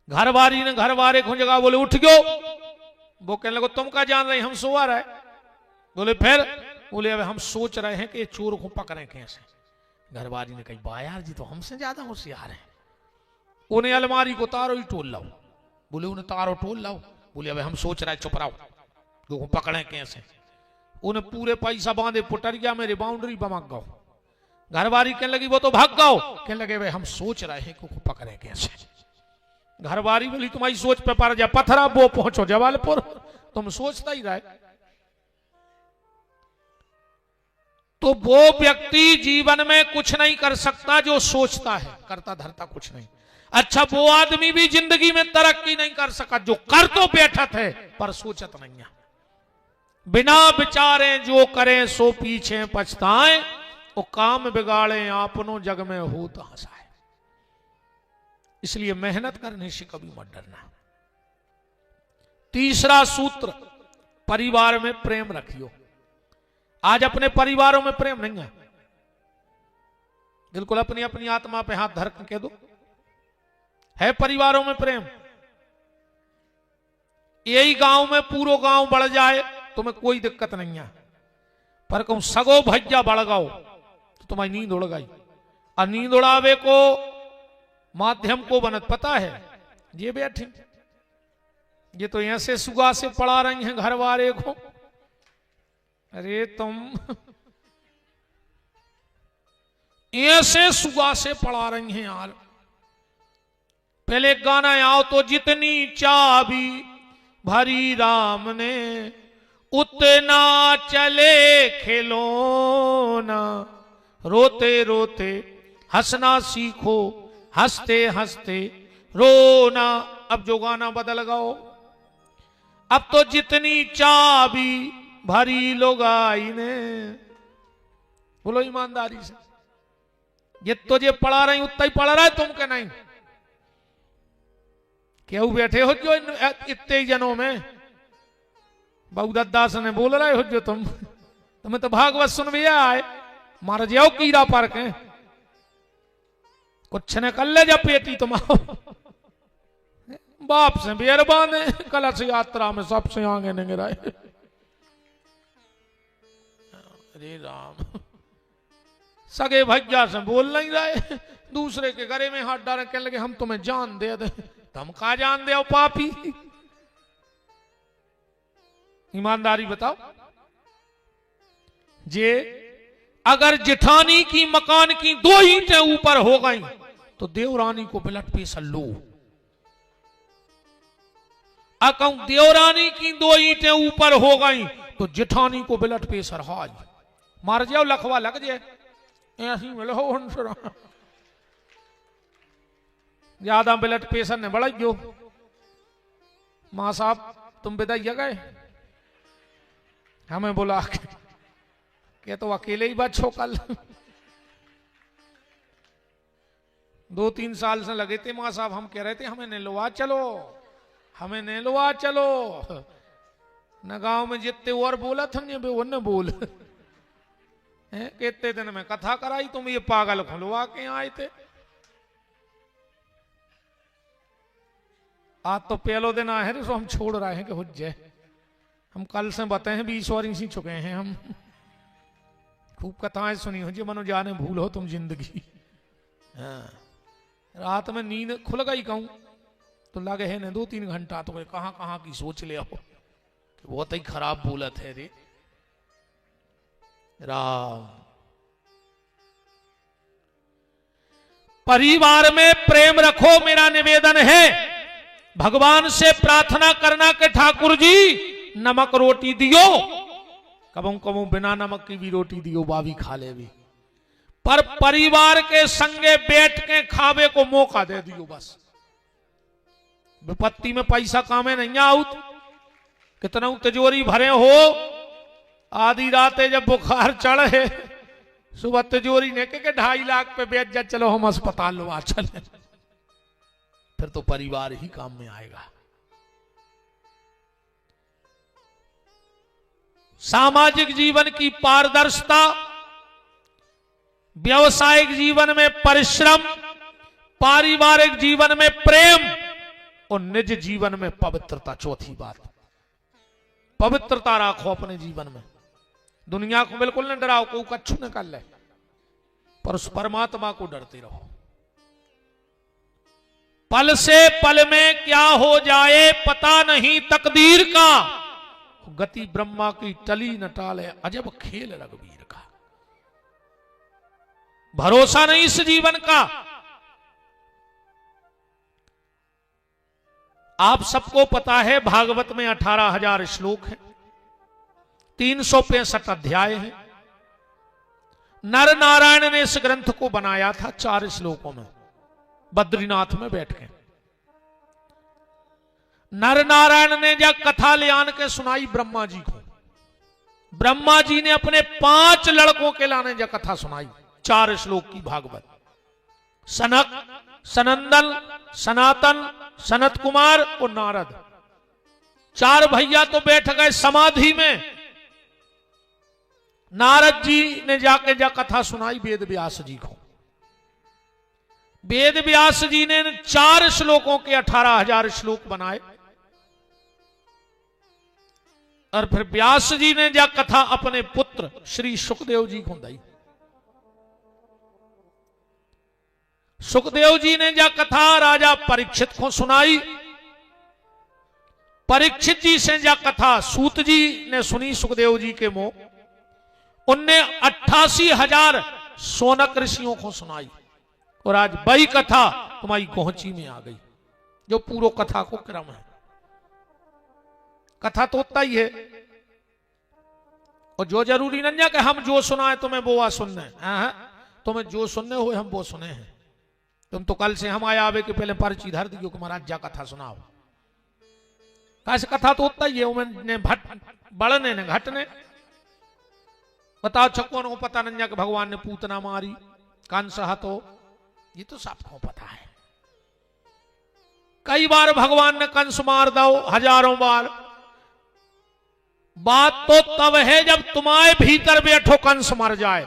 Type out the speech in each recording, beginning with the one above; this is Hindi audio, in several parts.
घर वाली ने घर वाले को जगह, बोले उठ गयो। वो कहने लगे तुम क्या जान रहे, हम सोआ रहे। बोले फिर? बोले अब हम सोच रहे हैं कि ये चोर को पकड़े कैसे। घर वाली ने कही वाह यार जी तो हमसे ज्यादा होशियार है, उन्हें अलमारी को तारो ही टोल लाओ। बोले उन्हें तारो टोल लाओ। बोले अब हम सोच रहे, चुप रहो, को पकड़े कैसे। उन्हें पूरे पैसा बांधे पुटरिया मेरे बाउंड्री पर मांग गो। घरवारी कहने लगी वो तो भाग गओ। कहने लगे भाई हम सोच रहे हैं को पकड़े कैसे। घरवारी बोली तुम्हारी सोच पे पर जा पत्थरा, वो पहुंचो जबलपुर, तुम सोचता ही रहे। तो वो व्यक्ति जीवन में कुछ नहीं कर सकता जो सोचता है, करता धरता कुछ नहीं। अच्छा वो आदमी भी जिंदगी में तरक्की नहीं कर सका जो कर तो बैठा थे पर सोचत नहीं है। बिना विचारे जो करें सो पीछे पछताएं, वो काम बिगाड़े आपनो जग में हो तो हंसाए। इसलिए मेहनत करने से कभी मत डरना। तीसरा सूत्र, परिवार में प्रेम रखियो। आज अपने परिवारों में प्रेम नहीं है, बिल्कुल अपनी अपनी आत्मा पे हाथ धर के कह दो है परिवारों में प्रेम। यही गांव में पूरा गांव बढ़ जाए तुम्हें कोई दिक्कत नहीं है, पर कहूं सगो भैया बढ़ गओ तो तुम्हारी नींद उड़ गई। और नींद उड़ावे को माध्यम को बनत पता है, ये बैठी ये तो ऐसे सुगा से पढ़ा रही हैं घर वाले को। अरे तुम ऐसे सुगा से पढ़ा रही हैं यार। पहले गाना आओ तो जितनी चाबी भरी राम ने उतना चले खिलौना, रोते रोते हंसना सीखो हंसते हंसते रोना। अब जो गाना बदल गओ, अब तो जितनी चाबी भरी लोग आई ने। बोलो ईमानदारी से, ये तो जे पढ़ा रही उतना ही पढ़ रहा है, तुम के नहीं क्यों बैठे हो जो इतने जनों में। बहुदत्ता ने बोल रहे हो जो तुम्हें तो भागवत सुन भी आए, मार जाओ कीड़ा पार के कुछ न कर ले जा पेटी तुम्हारो। बाप से बेरबान है, कलश यात्रा में सबसे आगे नहीं गिराए। अरे राम, सगे भैया से बोल नहीं रहे, दूसरे के गले में हाथ डाले, कहने लगे हम तुम्हें जान दे दे। तुम कहा जान दे पापी। ईमानदारी बताओ, जे अगर जिठानी की मकान की 2 ईंटें ऊपर हो गई तो देवरानी को ब्लड प्रेशर लो। अकऊ देवरानी की 2 ईंटें ऊपर हो गई तो जिठानी को ब्लड प्रेशर हाई। मार जाओ लखवा लग जाए, ऐसी मिलो ज्यादा ब्लड प्रेशर ने बढ़ा गयो। मां साहब तुम बिदाइया गए, हमें बोला के तो अकेले ही बच्चो कल 2-3 साल से लगे थे मां साहब, हम कह रहे थे हमें नेलवा चलो, हमें नेलवा चलो। न गांव में जितने और बोला था वो न बोल कितने दिन में कथा कराई, तुम ये पागल खुलवा के आए थे। आज तो पहलो दिन आए हैं तो हम छोड़ रहे हैं कि हो जाए। हम कल से बताए 20 और इसी चुके हैं हम। खूब कथाएं सुनी हो जी, मनो जाने भूल हो तुम जिंदगी। हाँ। रात में नींद खुल गई कहूं तो लगे है न 2-3 घंटा, तो कहां कहां की सोच ले हो, बहुत ही खराब बोलत है रे राम। परिवार में प्रेम रखो, मेरा निवेदन है। भगवान से प्रार्थना करना कि ठाकुर जी नमक रोटी दियो, कबों कबों बिना नमक की भी रोटी दियो, बावी खा ले भी, पर परिवार के संगे बैठ के खावे को मौका दे दियो बस। विपत्ति में पैसा कामे नहीं आउत, कितना तिजोरी भरे हो, आधी रातें जब बुखार चढ़े सुबह तिजोरी ने के 2.5 लाख पे बेच जा, चलो हम अस्पताल लो चले, फिर तो परिवार ही काम में आएगा। सामाजिक जीवन की पारदर्शिता, व्यावसायिक जीवन में परिश्रम, पारिवारिक जीवन में प्रेम, और निज जीवन में पवित्रता। चौथी बात, पवित्रता राखो अपने जीवन में। दुनिया को बिल्कुल न डराओ, कोई कछु न कर ले, पर उस परमात्मा को डरते रहो। पल से पल में क्या हो जाए पता नहीं तकदीर का, गति ब्रह्मा की टली न टाले अजब खेल रघुवीर का। भरोसा नहीं इस जीवन का। आप सबको पता है भागवत में 18,000 श्लोक हैं, 365 अध्याय हैं। नर नारायण ने इस ग्रंथ को बनाया था 4 श्लोकों में, बद्रीनाथ में बैठ के। नर नारायण ने जब कथा ले आन के सुनाई ब्रह्मा जी को, ब्रह्मा जी ने अपने 5 लड़कों के लाने जब कथा सुनाई, 4 श्लोक की भागवत। सनक, सनंदन, सनातन, सनत कुमार और नारद, 4 भैया तो बैठ गए समाधि में। नारद जी ने जाके जा कथा सुनाई वेद व्यास जी को। वेद व्यास जी ने 4 श्लोकों के 18,000 श्लोक बनाए, और फिर व्यास जी ने जा कथा अपने पुत्र श्री सुखदेव जी को दी। सुखदेव जी ने जा कथा राजा परीक्षित को सुनाई। परीक्षित जी से जा कथा सूत जी ने सुनी सुखदेव जी के मुंह। उनने 88,000 सोनक ऋषियों को सुनाई, और आज वही कथा तुम्हारी गोहची में आ गई, जो पूरो कथा को क्रम है। कथा तो उतना ही है, और जो जरूरी नहीं है कि हम जो सुना है तुम्हें वो सुनना है। तुम्हें जो सुनने हो हम वो सुने हैं। तुम तो कल से हम आया आवे के पहले पर्ची धर दियो कि महाराज जा कथा सुनाओ। कैसे कथा तो उतना ही है, उन्हें बढ़ने ने घटने। बताओ छक्कों को पता नहीं कि भगवान ने पूतना मारी, कंस हतो, ये तो सबको पता है। कई बार भगवान ने कंस मार दो, हजारों बार। बात तो तब है जब तुम्हारे भीतर बैठो कंस मर जाए।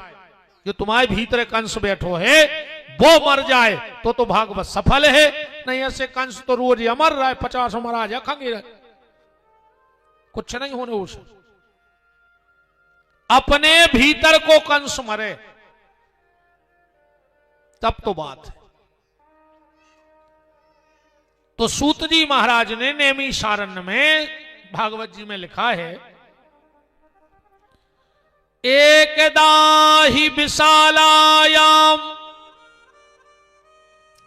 जो तुम्हारे भीतर कंस बैठो है वो मर जाए तो भागवत सफल है। नहीं ऐसे कंस तो रोज ही मर रहा है, 50 मरा जा खंगे रहे, कुछ नहीं होने उसे। अपने भीतर को कंस मरे तब तो बात है। तो सूत जी महाराज ने नेमी सारण्य में भागवत जी में लिखा है, एकदा ही विशालायाम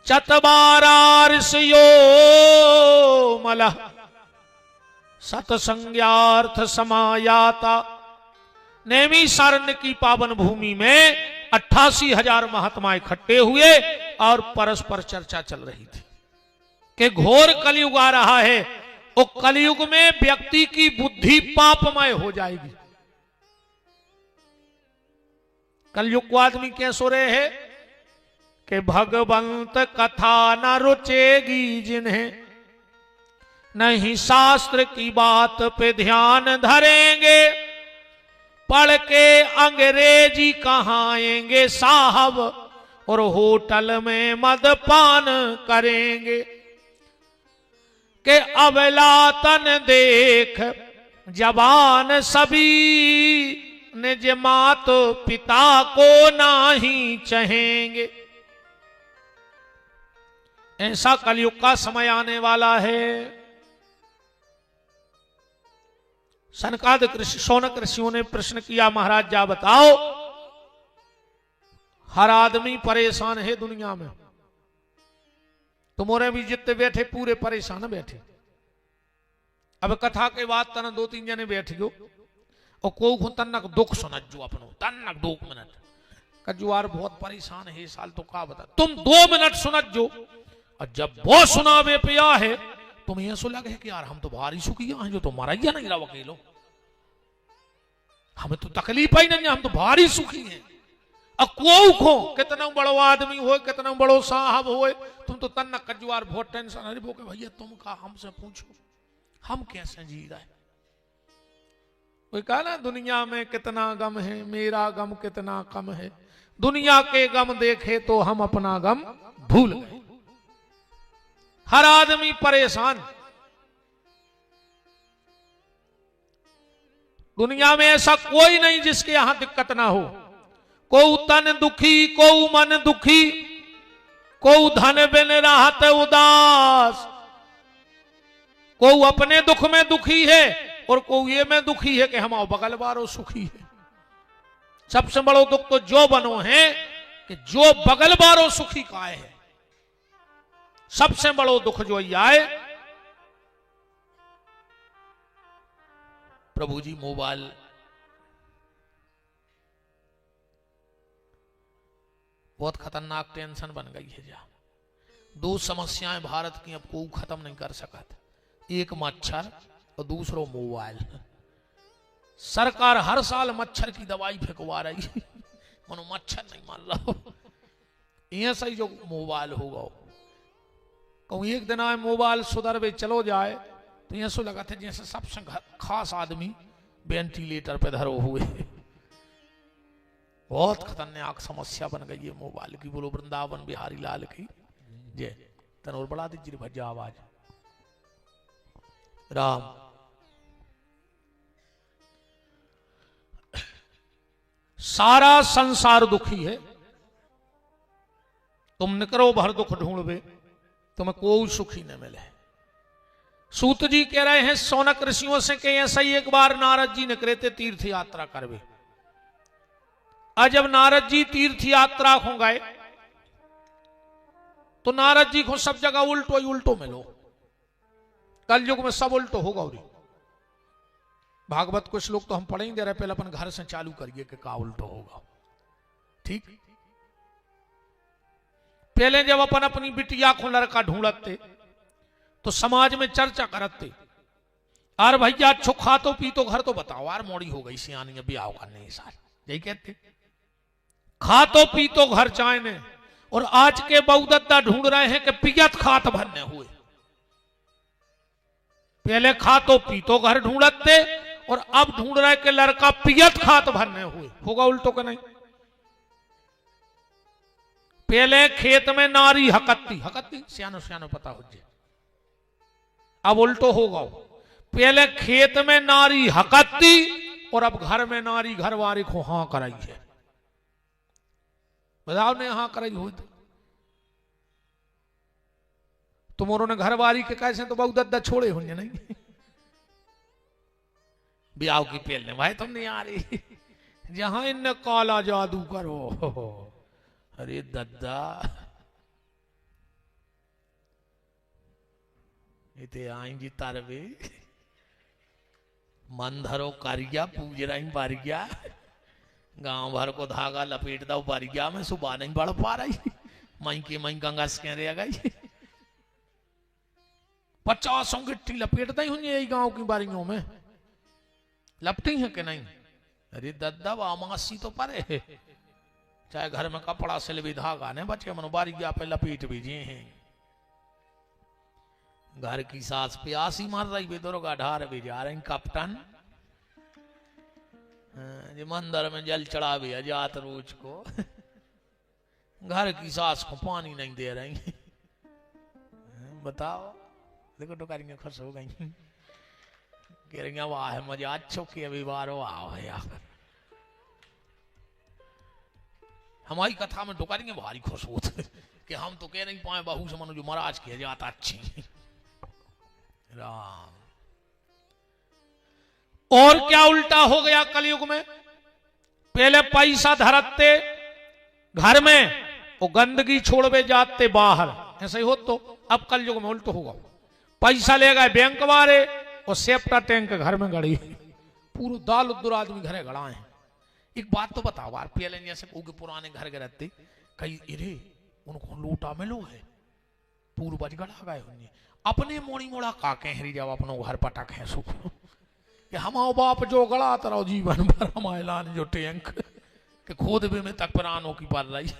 चतवारार्षयो मलः सतसंज्ञार्थ समायाता। नेमी सारण्य की पावन भूमि में 88,000 महात्मा इकट्ठे हुए और परस्पर चर्चा चल रही थी कि घोर कलयुग आ रहा है। और कलयुग में व्यक्ति की बुद्धि पापमय हो जाएगी। कलयुग को आदमी क्या सो रहे हैं कि भगवंत कथा न रुचेगी जिन्हें, नहीं शास्त्र की बात पे ध्यान धरेंगे, पढ़ के अंग्रेजी कहाएंगे साहब, और होटल में मदपान करेंगे। के अवलातन देख जवान सभी, निज मात पिता को नाही चाहेंगे। ऐसा कलयुग का समय आने वाला है। सनकादिक ऋषि, शौनक ऋषियों ने प्रश्न किया, महाराज जा बताओ, हर आदमी परेशान है दुनिया में। तुम्हारे भी जितने बैठे पूरे परेशान बैठे। अब कथा के बाद तना 2-3 जने बैठ गयो और को तन्नक दुख सुनत जो अपनो, तन्नक 2 मिनट कजुआर बहुत परेशान है साल, तो का बता तुम 2 मिनट सुनत जो। और जब वो सुनावे पिया है तुम्हें ऐसा लगे कि यार हम तो भारी सुखी हैं, जो तुम्हारा ही नहीं रहा अकेलो, हमें तो तकलीफ ही नहीं है, हम तो भारी सुखी हैं। अब को कितना बड़ो आदमी हो, कितना बड़ो साहब हो, तुम तो तन्ना कजुआर बहुत टेंशन। अरे वो भैया तुम का हमसे पूछो, हम कैसे जी रहे। कोई कहा ना दुनिया में कितना गम है, मेरा गम कितना कम है। दुनिया के गम देखे तो हम अपना गम भूल गए। हर आदमी परेशान। दुनिया में ऐसा कोई नहीं जिसके यहां दिक्कत ना हो। को तन दुखी, को मन दुखी, को धन बिन राहत उदास, को अपने दुख में दुखी है और को ये में दुखी है कि हम बगल वालों सुखी है। सबसे बड़ो दुख तो जो बनो है कि जो बगल वालों सुखी काए है। सबसे बड़ो दुख जो ये आए। प्रभु जी मोबाइल बहुत खतरनाक टेंशन बन गई है। जा दो समस्याएं भारत की अब कोई खत्म नहीं कर सका। एक मच्छर और दूसरो मोबाइल। सरकार हर साल मच्छर की दवाई फेंकवा रही है, मनो मच्छर नहीं मान रहा। ये सही जो मोबाइल होगा, कहूँ एक दिन आए मोबाइल सुधर भी चलो जाए तो ये सो लगा था जैसे सबसे खास आदमी वेंटिलेटर पे धरो हुए। बहुत खतरनाक समस्या बन गई है मोबाइल की। बोलो वृंदावन बिहारी लाल की जय। तनोर बढ़ा दीजिए भज्जा आवाज। राम सारा संसार दुखी है। तुम निकरो भर दुख ढूंढवे, तुम्हें कोई सुखी न मिले। सूत जी कह रहे हैं सौनक ऋषियों से कि ऐसा ही एक बार नारद जी निकले थे तीर्थ यात्रा करवे। आज जब नारद जी तीर्थ यात्रा हो गए तो नारद जी को सब जगह उल्टो ही उल्टो मिलो। कलयुग में सब उल्टो होगा। और भागवत कुछ लोग तो हम पढ़ ही दे रहे, पहले अपन घर से चालू करिए कि का उल्टो होगा। ठीक, पहले जब अपन अपनी बिटिया को लड़का ढूंढते तो समाज में चर्चा करते, यार भैया अच्छो खा तो पी तो घर तो बताओ, यार मोड़ी हो गई सियानी अभी आओ करने साल, यही कहते। खा तो पी तो घर चाहने। और आज के बहुदत्ता ढूंढ रहे हैं कि पियत खात भरने हुए। पहले खा तो पी तो घर ढूंढते और अब ढूंढ रहे कि लड़का पियत खात भरने हुए। होगा उल्टो का नहीं। पहले खेत में नारी हकत्ती हकत्ती सियानो सियानो पता हो जाए। अब उल्टो होगा। पहले खेत में नारी हकत्ती और अब घर में नारी घरवारी को हां कराई है। बताओ ने हां कराई हुई तो तुमोरों ने घरवारी के कैसे तो बहुत दद्दा छोड़े होंगे नहीं। ब्याह की पेलने भाई तुम नहीं आ रही, जहां इन काला जादू करो। अरे दद्दा इते आएंगी तारवे मन धरो कारिया पूज रही बारिया, गांव भर को धागा लपेट दो बारिया में, सुबह नहीं बढ़ पा रही। मई के मई गंगा से रह गई। 50 गिट्टी लपेटता ही होंगे यही गांव की बारियों में, लपटी है कि नहीं। अरे दद्दा अमासी तो परे है, चाहे घर में कपड़ा सिल भी धागा ने बचे मनो बारिया पे लपेट भी जे हैं। घर की सास प्यासी मार रही बेदरोगा ढार भी जा रही कप्तान। जो मंदिर में जल चढ़ा भी अजात रोज को, घर की सास को पानी नहीं दे रही। बताओ देखो टोकरियां खुश हो गई, कह रही वाह है मजा अच्छो की अभी बारो आओ यार। हमारी कथा में टोकरियां भारी खुश होते कि हम तो कह नहीं पाए बहू से मनो जो महाराज की जाता अच्छी। राम और क्या उल्टा हो गया कलयुग में। पहले पैसा धरते घर में, वो गंदगी छोड़वे जाते बाहर, ऐसे ही हो। तो अब कलयुग में उल्टो होगा। पैसा ले गए बैंक वाले और सेप्टा टैंक घर में गड़ी, पूरा दाल उद्दुर आदमी घरे गड़ा है। एक बात तो बताओ यार, पहले जैसे पुराने घर के रहते कई इरे उनको लूटा मिलो है, पूर्वज गड़ा गए होंगे। अपने मोड़ी मोड़ा का कहरी जब अपनो घर पटक है सुख कि हमाओ बाप जो गड़ा तरह जीवन भर हमारे लान जो टैंक के खोद भी में तक प्राणों की पड़ रही,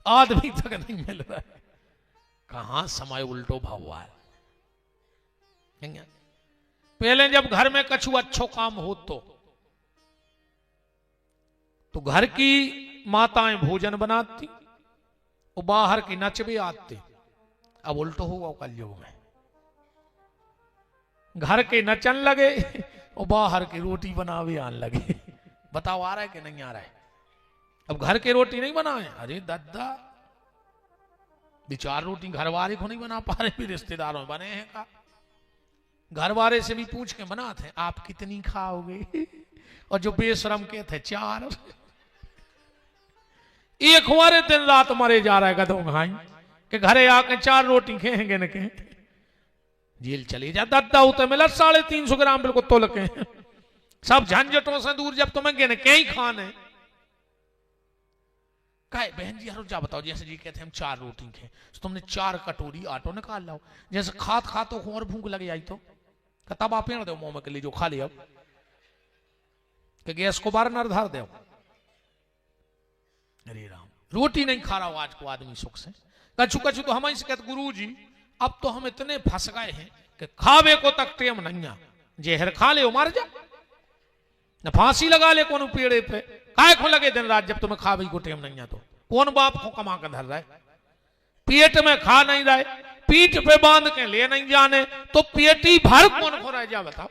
आदमी तक नहीं मिल रहा है। कहां समय उल्टो भगवा है। पहले जब घर में कछु अच्छो काम हो तो घर की माताएं भोजन बनाती और बाहर की नचबे आते। अब उल्टो होगा कलयुग में, घर के नचन लगे और बाहर की रोटी बनावे आने लगे। बताओ आ रहा है कि नहीं आ रहा है? अब घर के रोटी नहीं बनाए, अरे दादा विचार रोटी घर वाले को नहीं बना पा रहे, भी रिश्तेदारों में बने हैं का। घर वाले से भी पूछ के बनाते, आप कितनी खाओगे? और जो बेशरम के थे 4, एक हमारे दिन रात मरे जा रहा है गधों घाई के घरे आके 4 रोटी खेंगे न के जेल चली जा। दादा उते मिला 350 ग्राम बिल्कुल तोल के, सब झंझटों से दूर, जब तुम्हें गिन के ही खाने काय बहन जी हर जा बताओ, जैसे जी कहते हैं हम 4 रोटी खे, तो तुमने 4 कटोरी आटो निकाल लाओ, जैसे खात खातो और भूख लग आई तो तब आप पेड़ दो मुंह में के लिए जो खा लिया कि गैस को बार नर धार दो। अरे राम, रोटी नहीं खा रहा हो आज को आदमी सुख से। कछु कछु तो हमारी से कहते गुरु जी अब तो हम इतने फंस गए हैं कि खावे को तक टेम नहीं, जहर खा ले मर जा, न फांसी लगा ले कौन पेड़े पे, काय को लगे दिन रात जब तुम्हें खावे को टेम नहीं तो कौन बाप को कमा कर धर रहा है? पेट में खा नहीं रहा है, पीठ पे बांध के ले नहीं जाने, तो पेटी भर कौन खो रह जा बताओ?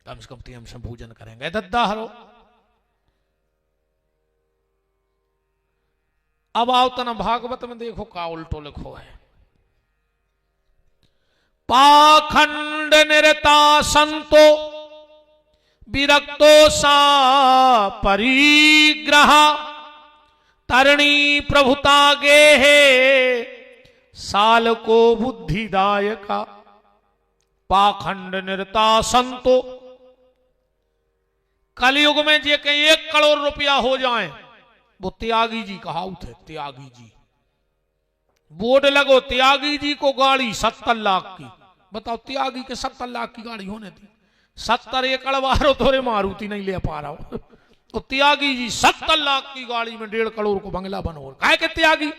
कम से कम टेम से भोजन करेंगे दद्दा हरो। अब आओ तना भागवत में देखो का उल्टो लिखो है, पाखंड निरता संतो विरक्तो सा परिग्रह तरणी प्रभुता गे है साल को बुद्धिदायका। पाखंड निरता संतो, कलयुग में जे के 1 करोड़ रुपया हो जाए वो त्यागी जी कहावत है, त्यागी जी बोर्ड लगो, त्यागी जी को गाड़ी 70 लाख की। बताओ त्यागी के 70 लाख की गाड़ी होने थी, 70 एकड़ वारो थोड़े मारुति नहीं ले पा रहा हो, तो त्यागी जी 70 लाख की गाड़ी में 1.5 करोड़ को बंगला बनो। काहे के त्यागी?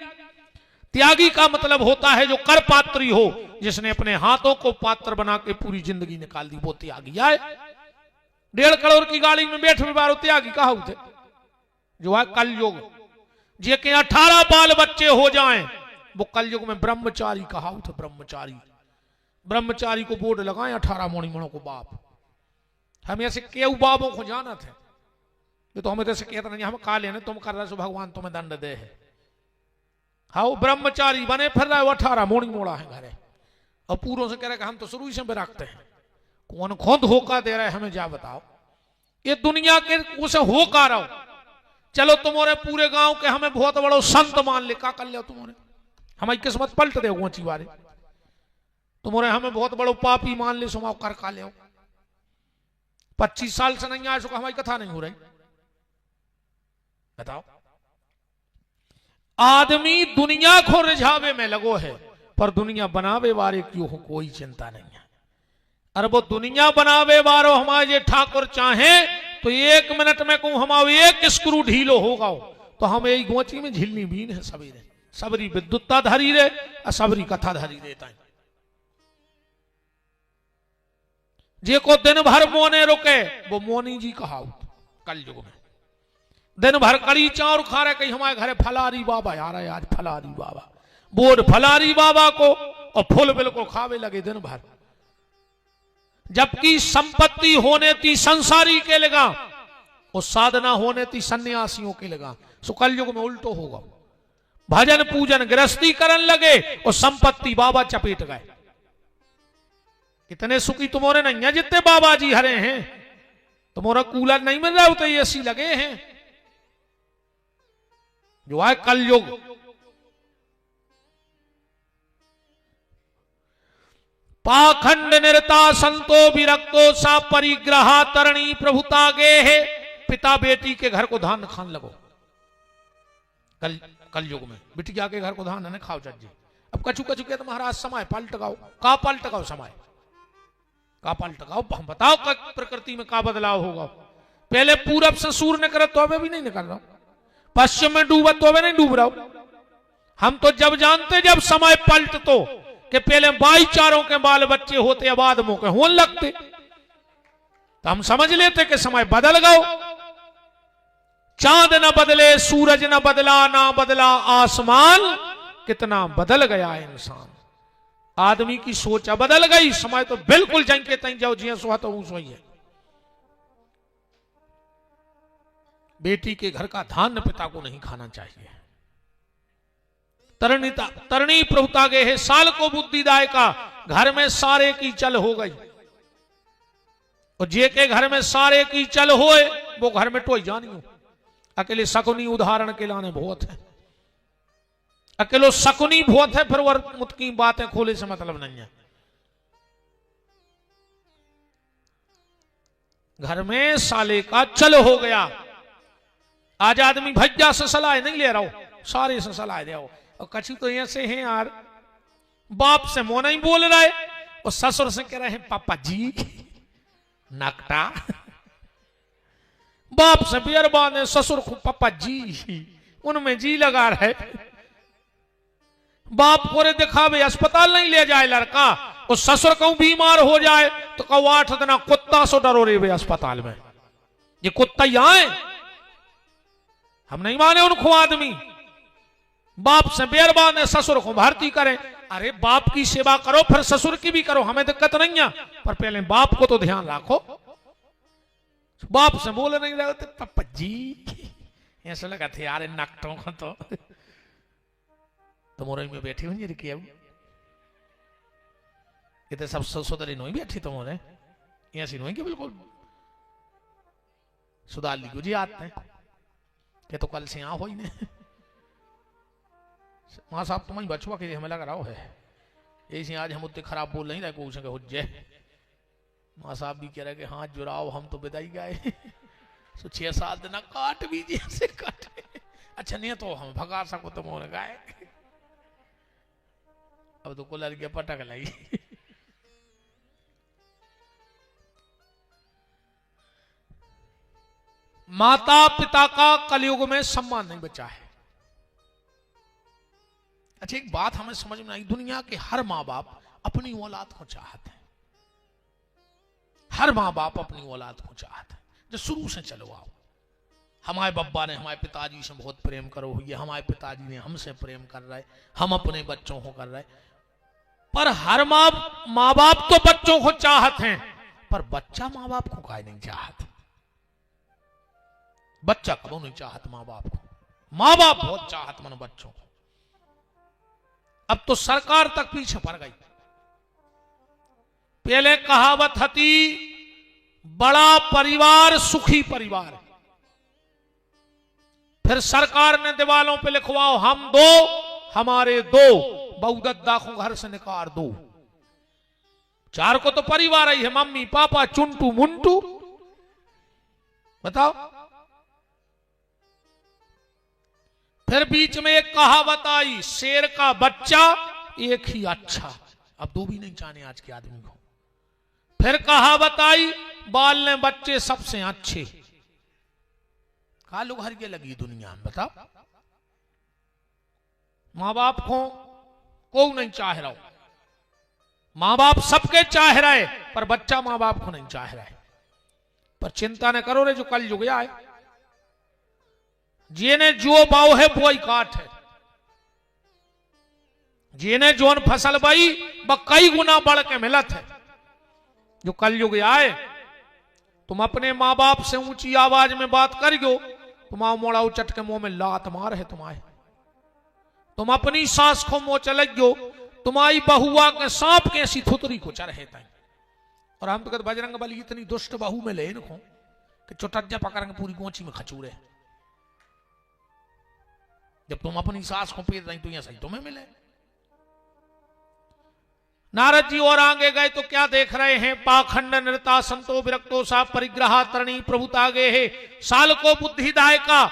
त्यागी का मतलब होता है जो कर पात्री हो, जिसने अपने हाथों को पात्र बना के पूरी जिंदगी निकाल दी, वो त्यागी आए। 1.5 करोड़ की गाड़ी में बैठ बारो त्यागी कहावत है। जो है कलयुग, जे के 18 बाल बच्चे हो जाएं वो कलयुग में ब्रह्मचारी कहावत है। ब्रह्मचारी, ब्रह्मचारी को बोर्ड लगाए 18 मोणी मोणों को बाप। हम ऐसे केव बाबों को जाना थे, ये तो हमें तो ऐसे कहते नहीं, हम काले ने तुम कर रहे सो भगवान तुम्हें दंड दे है। हाँ ब्रह्मचारी बने फिर रहे हो, 18 मोणी मोड़ा है घरे, और पूरों से कह रहे कि हम तो शुरू से रखते हैं। कौन खुद होका दे रहे हमें जा बताओ? ये दुनिया के उसे होका रहो, चलो तुम्हारे पूरे गांव के हमें बहुत बड़ो संत मान ले, का कर ले तुम्हारे हमारी किस्मत पलट दे गोची वाले, तुम्हारे हमें बहुत बड़ो पापी मान ले, सुमाओ कर का ले 25 साल से नहीं आए सो हमारी कथा नहीं हो रही। बताओ, आदमी दुनिया को रिझावे में लगो है, पर दुनिया बनावे वाले की कोई चिंता नहीं है। अरे वो दुनिया बनावे वालो हमारे जे ठाकुर चाहे तो 1 मिनट में कहूं हमारा 1 स्क्रू ढीलो होगा तो हम यही गोची में झिलनी बीन है सबेरे, सबरी विद्युत्ता धारी रे और सबरी कथा धारी रहता है। जे को दिन भर मोने रुके वो मोनी जी कहावत कलयुग में। दिन भर कड़ी चाउर खा रहे, कहीं हमारे घरे फलारी बाबा आ रहा है, आज फलारी बाबा, बोर्ड फलारी बाबा को, और फुल बिल्कुल खावे लगे दिन भर, जबकि संपत्ति होने थी संसारी के लगा और साधना होने थी सन्यासियों के लगा। सो कलयुग में उल्टो होगा, भजन पूजन गृहस्थी करन लगे और संपत्ति बाबा चपेट गए। इतने सुखी तुम्हारे नहीं है जितने बाबा जी हरे हैं, तुम्हारा कूलर नहीं मिल रहा, तो एसी लगे हैं। जो है कलयुग, पाखंड निरता संतो विरक्तो सा परिग्रह तरणी प्रभुता गे है। पिता बेटी के घर को धान खान लगो कलयुग में, बिटिया के घर को धान न खाओ जी। अब कछु कछु कहते महाराज समय पलट गाओ, का पलट गाओ समय, का पलट गाओ, हम बताओ प्रकृति में का बदलाव होगा। पहले पूरब से सूर्य निकल तो अभी भी नहीं निकल रहा, पश्चिम में डूबा तो अभी नहीं डूब रहा। हम तो जब जानते जब समय पलट तो कि पहले भाईचारों के बाल बच्चे होते अब आदमों के होने लगते, तो हम समझ लेते कि समय बदल गओ। चांद न बदले सूरज न बदला, ना बदला आसमान, कितना बदल गया है इंसान। आदमी की सोच बदल गई, समय तो बिल्कुल जंके तई जाओ जिया सुहा तो सोई है। बेटी के घर का धान्य पिता को नहीं खाना चाहिए। तरणी प्रभुता गे है साल को बुद्धिदाय का, घर में सारे की चल हो गई। और जे के घर में सारे की चल होए वो घर में टोई जानी हो। अकेले शकुनी उदाहरण के लाने बहुत है, अकेलो शकुनी बहुत है, फिर वर मुतकी बातें खोले से मतलब नहीं है। घर में साले का चल हो गया। आज आदमी भज्जा से सलाह नहीं ले रहा हो, सारे से सलाह दे आओ। और कछु तो ऐसे हैं यार, बाप से मोना ही बोल रहा है और ससुर से कह रहे हैं पापा जी नकटा। बाप से बेरबान है, ससुर को पापा जी, उनमें जी लगा रहे। बाप पूरे दिखावे अस्पताल नहीं ले जाए लड़का, और ससुर कहूं बीमार हो जाए तो कहूं 8 दिन कुत्ता सो डरो रे वे अस्पताल में, ये कुत्ता ही आए। हम नहीं माने उनको आदमी। बाप से बेरबान है, ससुर को भर्ती करें। अरे बाप की सेवा करो फिर ससुर की भी करो, हमें दिक्कत नहीं है, पर पहले बाप को तो ध्यान रखो। बाप से बोले नहीं रहे तो पापा जी, ऐसा लगा थे यार नकटों को तो मोरे में बैठी हुई रिकी अब ये तो सब सुधरी नहीं बैठी तो मोरे ऐसी नहीं कि बिल्कुल सुधार ली जी आते हैं कि तो कल से यहाँ हो ही नहीं। माँ साहब तुम्हारी बचवा के हमें लग रहा है ऐसे आज हम उतने खराब बोल नहीं रहे को उसे हुज्जे। माँ साहब भी कह रहे कि हाथ जुड़ाओ, हम तो बिदाई गए सो 6-7 दिन काट भी जैसे काटे। अच्छा नहीं तो हम भगा सको तो मोने गाय अब तो कुलर के पटक लाई। माता पिता का कलयुग में सम्मान नहीं बचा है। अच्छा एक बात हमें समझ में आई, दुनिया के हर माँ बाप अपनी औलाद को चाहते हैं, हर माँ बाप अपनी औलाद को चाहते हैं। जो शुरू से चलो आओ, हमारे बब्बा ने हमारे पिताजी से बहुत प्रेम करो हुई है, हमारे पिताजी ने हमसे प्रेम कर रहे, हम अपने बच्चों को कर रहे। पर हर माँ बाप तो बच्चों को चाहते हैं, पर बच्चा माँ बाप को काहे नहीं चाहत। बच्चा कबो नहीं चाहत माँ बाप को, माँ बाप बहुत चाहत मन बच्चों को। अब तो सरकार तक पीछे पड़ गई। पहले कहावत थी बड़ा परिवार सुखी परिवार, फिर सरकार ने दीवालों पे लिखवाओ हम 2 हमारे 2 बहुदद्दा को घर से निकाल दो। 4 को तो परिवार ही है, मम्मी पापा चुंटू मुंटू। बताओ। फिर बीच में एक कहावत आई शेर का बच्चा एक ही अच्छा। अब 2 भी नहीं चाहने आज के आदमी को। फिर कहावत आई बाल ने बच्चे सबसे अच्छे। कालू घर के लगी दुनिया में। बताओ। माँ बाप को नहीं चाह रहा, माँ बाप सबके चाह रहे, पर बच्चा माँ बाप को नहीं चाह रहा है। पर चिंता न करो रे, जो कल युग आए जेने जो बाव है वो ही काट है। जेने जोन फसल बाई ब कई गुना बढ़ के मिलत है। जो कल युग आए, तुम अपने माँ बाप से ऊंची आवाज में बात करियो, तुम्हारा मोड़ा उचट के मुंह में लात मार है तुम्हारे। तुम अपनी सास को मुंह चलो, तुम्हारी बहुआ के सांप के ऐसी थुतरी को चढ़े तय। और हम तो कहते बजरंग बली इतनी दुष्ट बहू में ले इनको कि चुटज्जा पकड़ के पूरी गोची में खचूरे। जब तुम अपनी सास को पीट रही तो यह सही तुम्हें मिले। नारद जी और आगे गए तो क्या देख रहे हैं, पाखंड नृता संतो विरक्तो सा परिग्रहा तरणी प्रभुतागे है। साल को बुद्धिदाय का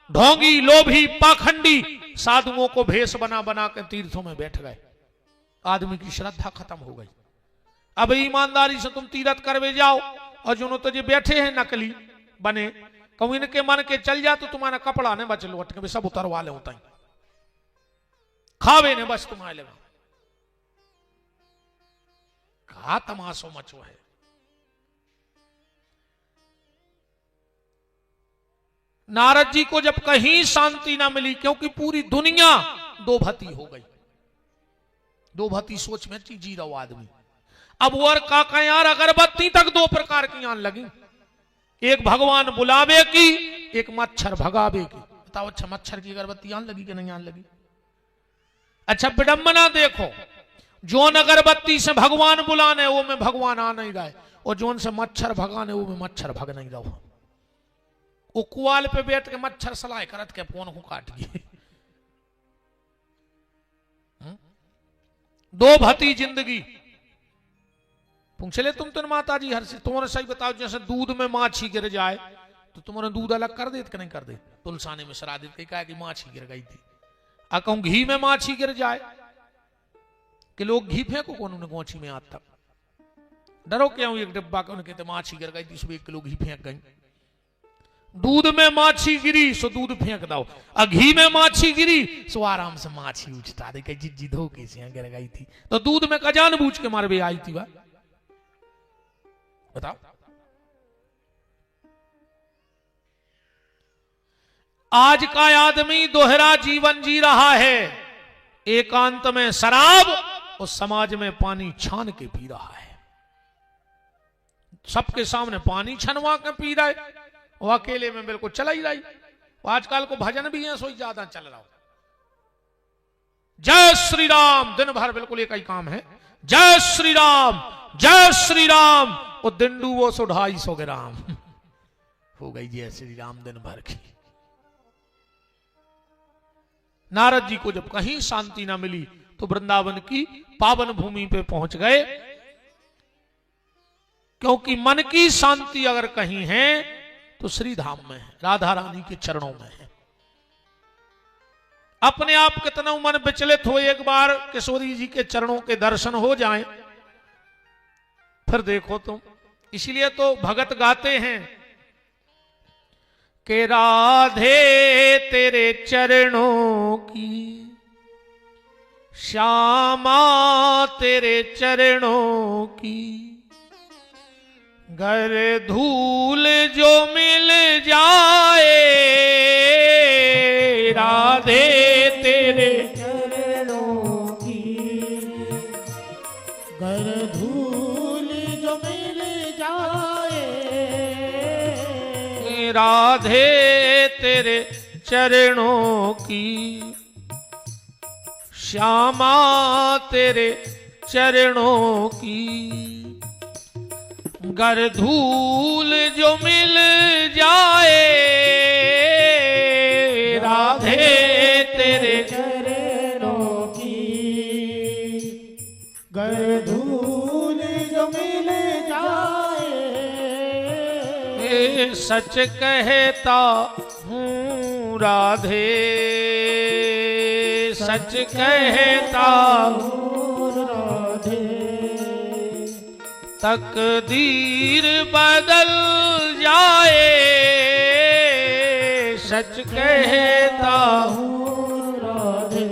ढोंगी लोभी पाखंडी साधुओं को भेष बना बना के तीर्थों में बैठ गए। आदमी की श्रद्धा खत्म हो गई। अब ईमानदारी से तुम तीर्थ करवे जाओ, और जो तो जो बैठे हैं नकली बने, कहूं इनके मन के चल जा तो तुम्हारा कपड़ा ने बच लौट के सब उतरवा ले होता खावे ने बस तुम्हारे लगा। कहा तमाशो मचो है। नारद जी को जब कहीं शांति ना मिली, क्योंकि पूरी दुनिया दो भती हो गई। दो भती सोच में जी रहो आदमी। अब वो का यार अगरबत्ती तक दो प्रकार की आन लगी, एक भगवान बुलावे की, एक मच्छर भगावे की। बताओ अच्छा मच्छर की अगरबत्ती आन लगी कि नहीं आन लगी? अच्छा विडंबना देखो, जोन अगरबत्ती से भगवान बुलाने वो में भगवान आ नहीं रहा है, और जोन से मच्छर भगाने वो में मच्छर भग नहीं रहा। वो कुआल पे बैठ के मच्छर सलाह करत के फोन को काट गई। दो भती जिंदगी। पूछले तुम तो माता जी हर से तुम्हारे सही बताओ, जैसे दूध में माछी गिर जाए तो तुम्हारे दूध अलग कर देते कि नहीं कर दे? तुलसाने में सरा देते कहा कि माछी गिर गई थी। कहूं घी में माछी गिर जाए कि लोग घी फेंको कौन उन्हें गोची में आज तक? डरो क्यों? एक डिब्बा को उन्हें कहते माछी गिर गई थी, सुबह 1 किलो घी फेंक गई। दूध में माछी गिरी सो दूध फेंक दो, और घी में माछी गिरी सो आराम से माछी उछता दे कहीं जिद्दी धोखे से गिर गई थी। तो दूध में कजान बूझ के मारवे आई थी वह? बताओ। आज का आदमी दोहरा जीवन जी रहा है, एकांत में शराब और समाज में पानी छान के पी रहा है। सबके सामने पानी छनवा के पी रहा है, वो अकेले में बिल्कुल चला ही रही। आजकल को भजन भी है सोई ज्यादा चल रहा हो। जय श्री राम दिन भर बिल्कुल एक ही काम है, जय श्री राम जय श्री राम। वो दिंडू वो 250 ग्राम हो गई जय श्री राम दिन भर की। नारद जी को जब कहीं शांति ना मिली तो वृंदावन की पावन भूमि पे पहुंच गए, क्योंकि मन की शांति अगर कहीं है तो श्री धाम में है, राधा रानी के चरणों में है। अपने आप कितना मन विचलित हो, एक बार किशोरी जी के चरणों के दर्शन हो जाएं, फिर देखो तुम। इसलिए तो भगत गाते हैं कि राधे तेरे चरणों की, श्यामा तेरे चरणों की, घर धूल जो मिल जाए, राधे तेरे चरणों की, घर धूल जो मिल जाए, राधे तेरे चरणों की, श्यामा तेरे चरणों की, घर धूल जो मिल जाए, राधे तेरे चरणों की, घर धूल जो मिल जाए। सच कहता हूँ राधे, सच कहता हूँ राधे, तकदीर बदल जाए, सच कहता हूँ राधे,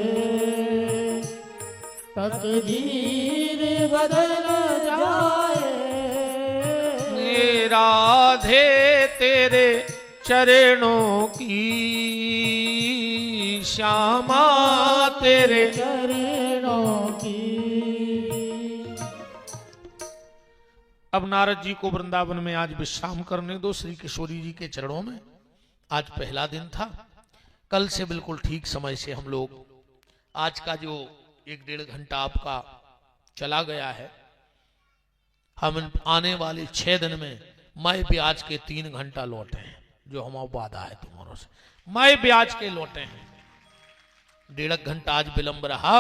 तकदीर बदल जाए। राधे तेरे चरणों की, श्यामा तेरे चरणों की। अब नारद जी को वृंदावन में आज विश्राम करने दो, श्री किशोरी जी के चरणों में। आज पहला दिन था, कल से बिल्कुल ठीक समय से हम लोग, आज का जो 1-1.5 घंटा आपका चला गया है, हम आने वाले 6 दिन में मई ब्याज के 3 घंटा लौटे हैं, जो हमारा वादा है तुम्हारों से। मई ब्याज के लौटे हैं, 1.5 घंटा आज विलंब रहा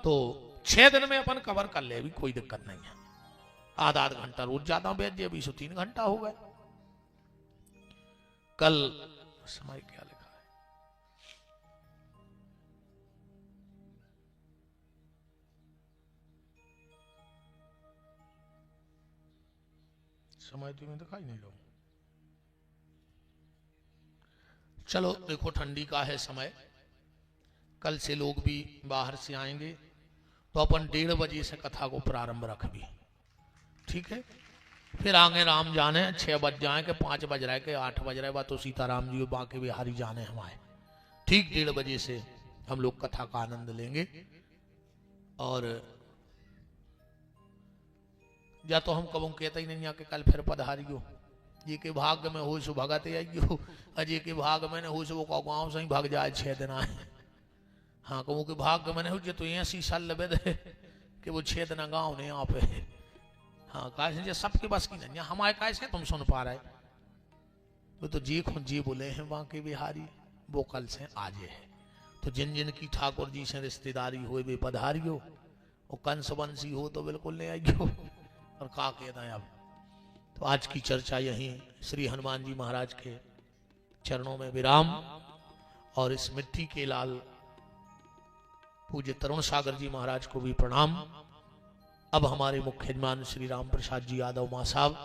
तो 6 दिन में अपन कवर कर ले, भी कोई दिक्कत नहीं है। आधा घंटा रोज ज्यादा बैठ दिया, 3 घंटा हो गए। कल समय क्या लिखा है? समय तुम्हें दिखाई नहीं दो। चलो देखो, ठंडी का है समय, कल से लोग भी बाहर से आएंगे, तो अपन 1:30 बजे से कथा को प्रारंभ रख भी, ठीक है। फिर आगे राम जाने 6 बज जाए के 5 बज रहे के 8 बज रहे, बात तो सीताराम जी बाकी बिहारी जाने हमारे, ठीक 1:30 बजे से हम लोग कथा का आनंद लेंगे। और या तो हम कबों कहते ही नहीं आके कल फिर पधारियो, ये के भाग में हो सो भगत आइयो, अजय के भाग में हो सो वो गाँव से ही भाग जाए 6 दिन आए। हाँ कबों के भाग में हो तो 80 साल लबे दे कि वो 6 दिन गाँव ने यहाँ पे। हाँ कैसे सबके बस की नहीं, हमारे कैसे तुम सुन पा रहे, वो तो जी खुद जी बोले हैं बांके बिहारी, वो कल से आज है। तो जिन जिन की ठाकुर जी से रिश्तेदारी हो वे पधारियो, और कंस बंसी हो तो बिल्कुल नहीं आइयो। और का कहना है अब, तो आज की चर्चा यहीं श्री हनुमान जी महाराज के चरणों में विराम। और इस मिट्टी के लाल पूज्य तरुण सागर जी महाराज को भी प्रणाम। अब हमारे मुख्य यजमान श्री राम प्रसाद जी यादव मां साहब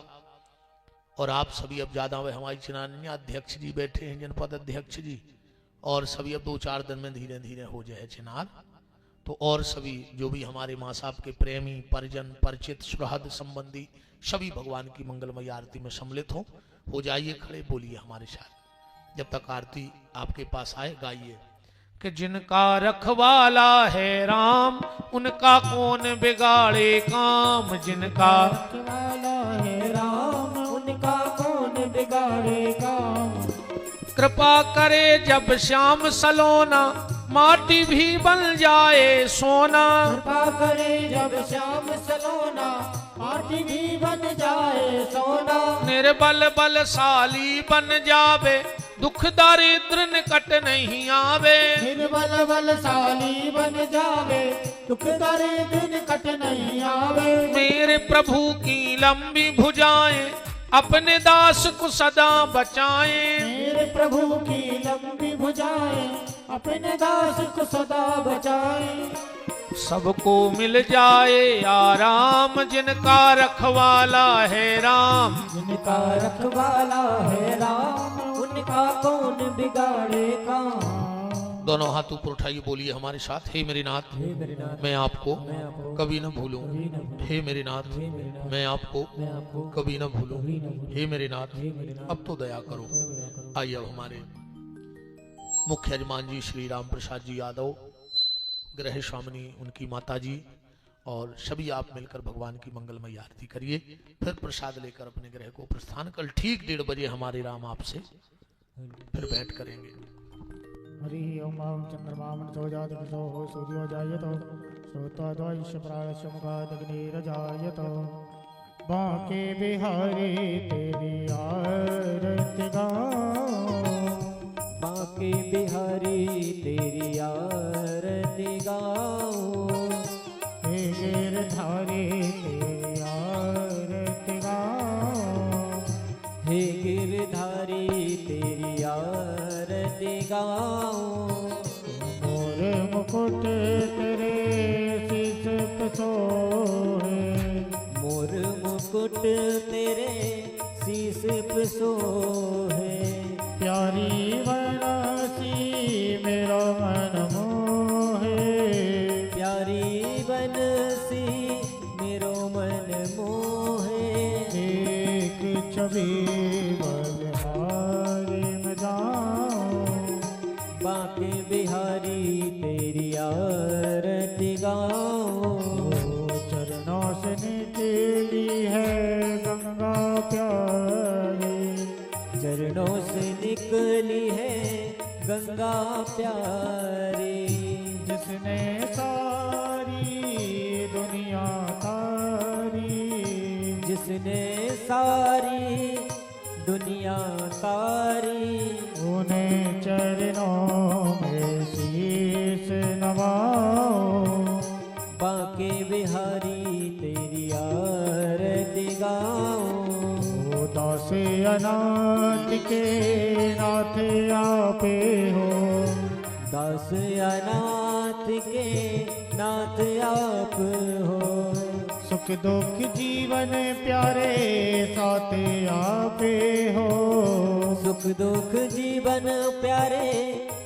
और आप सभी, अब ज्यादा वे हमारी चनान्य अध्यक्ष जी बैठे हैं, जनपद अध्यक्ष जी, और सभी अब 2-4 दिन में धीरे धीरे हो जाए चिनार। तो और सभी जो भी हमारे मां साहब के प्रेमी परिजन परिचित सुहृद संबंधी सभी भगवान की मंगलमय आरती में सम्मिलित हो जाइए खड़े, बोलिए हमारे साथ। जब तक आरती आपके पास आए गाइए कि जिनका रखवाला है राम उनका कौन बिगाड़े काम, जिनका रखवाला है राम उनका कौन बिगाड़े काम। कृपा करे जब श्याम सलोना माटी भी बन जाए सोना। कृपा करे जब श्याम सलोना माटी भी बन जाए सोना। निर्बल बलशाली बन जावे दुख दारिद्र निकट नहीं आवे। निर्बल बलशाली बन जावे दुख दारिद्र निकट नहीं आवे। मेरे प्रभु की लंबी भुजाएं अपने दास को सदा बचाएं। मेरे प्रभु की लंबी भुजाएं अपने दास को सदा बचाएं। सबको मिल जाए आराम जिनका रखवाला है राम। जिनका रखवाला है राम उनका कौन बिगाड़े काम। दोनों हाथ ऊपर उठाइए, बोलिए हमारे साथ, हे मेरे नाथ मैं आपको कभी न भूलूं। हे मेरे नाथ मैं आपको कभी न भूलूं। हे मेरे नाथ अब तो दया करो। आइए अब हमारे मुख्य यजमान जी श्री राम प्रसाद जी यादव, गृह स्वामिनी उनकी माता जी और सभी आप मिलकर भगवान की मंगलमय आरती करिए। फिर प्रसाद लेकर अपने गृह को प्रस्थान। कल ठीक 1:30 बजे हमारे राम आपसे फिर भेंट करेंगे। हरि ओम चंद्रमा मनसो जातकसो सूर्यो जायतो श्रोताद्वैश्य प्राणस्य मुखादग्निरजायतो। बांके बिहारी तेरी आरती गाओ। बांके बिहारी तेरी आरती गाओ। हे गिरधारी तेरी आरती गाओ। हे गिरधारी तेरी आरती गाओ। मोर मुकुट तेरे शीश पे सोहे। मोर मुकुट तेरे शीश पे सोहे। प्यारी बनसी मेरा मन मोहे। प्यारी बनसी मेरो मन मोहे। एक छवि बलिहारी में जाऊं। बांके बिहारी तेरी आरती गाओ। चरणों से निकली है गंगा प्यारी। चरणों से निकली है गंगा प्यारी। जिसने सारी दुनिया तारी। जिसने सारी दुनिया तारी। उन्हें चरणों में शीश नवाओ। बांके बिहारी तेरी आरती गाओ। दास अनाथ के नाथ आपे हो। दास अनाथ के नाथ आप हो। सुख दुख जीवन प्यारे साथ आपे हो। सुख दुख जीवन प्यारे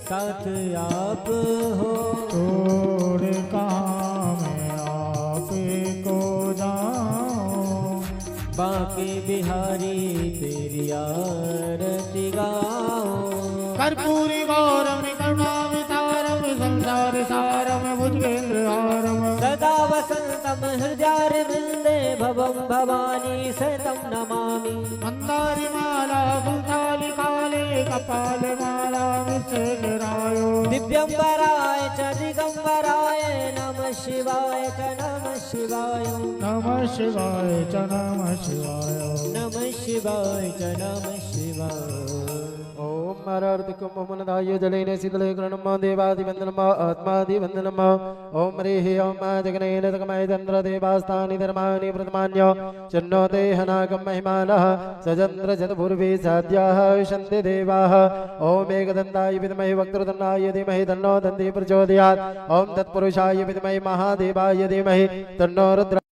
साथ आप हो। छोड़ कहाँ मैं आपे को जाऊं। बांके बिहारी तेरी आरती गाओ। कर्पूरी गौरम करुणावतारम संसार तम हृदयारविन्दे भवं भवानी सतं नमामि मंदारी माला गुंथाली काले कपाल माला विशेषरायो दिव्यंबराय च दिगंबराय नमः शिवाय च नमः शिवाय नमः शिवाय च नमः शिवाय नमः शिवाय च नमः शिवाय ओम मरार्तिकुमनदाय जलेन शीतले ग्रणम देवादिवंदनम आत्मादिवंदनम ओम हरिः ओम जगनेन तकमय चंद्र देवास्तानि धर्माणि प्रथमान्य चन्नो ते हनाकं महिमानः सचन्द्र चतुर्भुर्भि साध्याः विशन्ति देवाः ओम एकदन्ताय विद्महे वक्रतुण्डाय धीमहि तन्नो दन्ति प्रचोदयात् ओम तत्पुरुषाय विद्महे महादेवाय धीमहि तन्नो रुद्र